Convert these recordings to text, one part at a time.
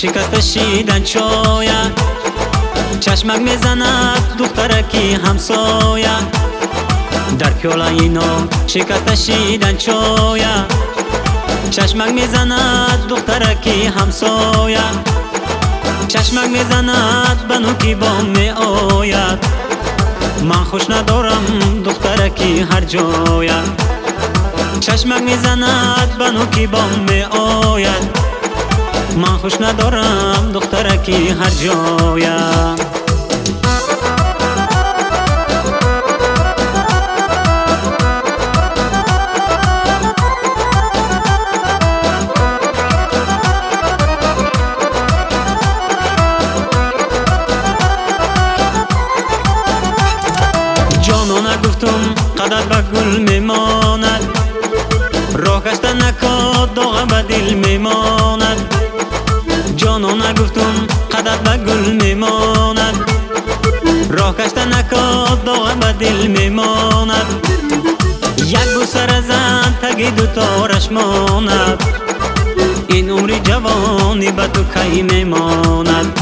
شکست شیدن شاید چشمک میزند دخترکی همسایه در پیاله اینو شکست شیدن شاید چشمک میزند دخترکی همسایه چشمک میزند بنو کی بام می آید من خوش ندارم دخترکی هر جایه چشمک میزند بنو کی بام می آید من خوش ندارم دخترکی هر جایه جانانه گفتم قدر به گل میماند راه کشته نکاد داغ به دل میماند جانانه گفتم قدر به گل میماند راه کشته نکاد داغ به دل میماند یک بوسه زن تگی دوتارش ماند این عمر جوانی به تو کی میماند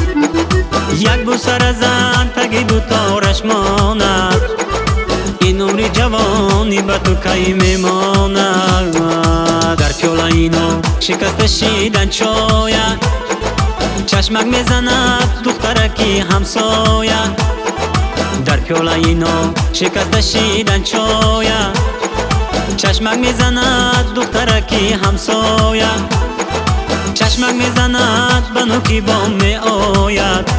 یک بوسه زن تگی دوتارش ماند این عمر جوانی به تو کی میماند در پیاله اینو شکست شیدن شاید چشمک میزند دخترکی همسایه در پیاله اینو شکست شیدن شاید چشمک میزند دخترکی همسایه چشمک میزند بنو کی بام می آید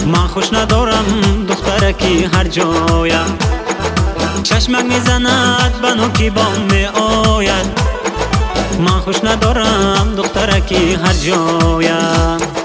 من خوش ندارم دخترکی هر جایه چشمک میزند بنو کی بام می آید من خوش ندارم دخترکی هر جایه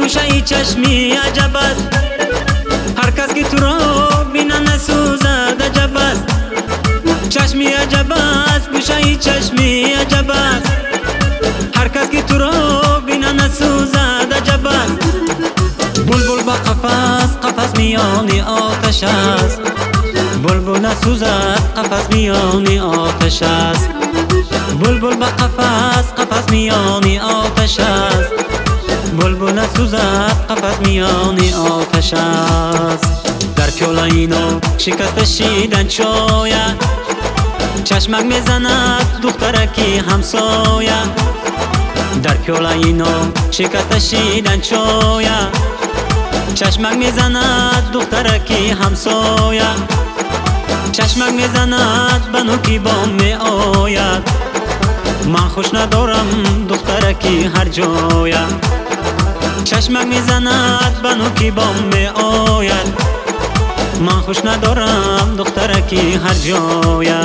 گوشه چشمی عجب است هر کس که تو را بینه نسوزد عجب است چشمی عجب است گوشه چشمی عجب است هر کس که تو را بینه نسوزد عجب است بلبل با قفس میانی آتش است بلبل نسوزد قفس میانی آتش است بلبل با قفس میانی آتش است بلبل نسوزد قفس میانی آتش است در پیاله اینو شکست شیدن شاید چشمک میزند دخترکی همسایه در پیاله اینو شکست شیدن شاید چشمک میزند دخترکی همسایه چشمک میزند بنو کی بام می آید من خوش ندارم دخترکی هر جایه چشمک میزند بنو کی بام می آید من خوش ندارم دخترکی هر جایه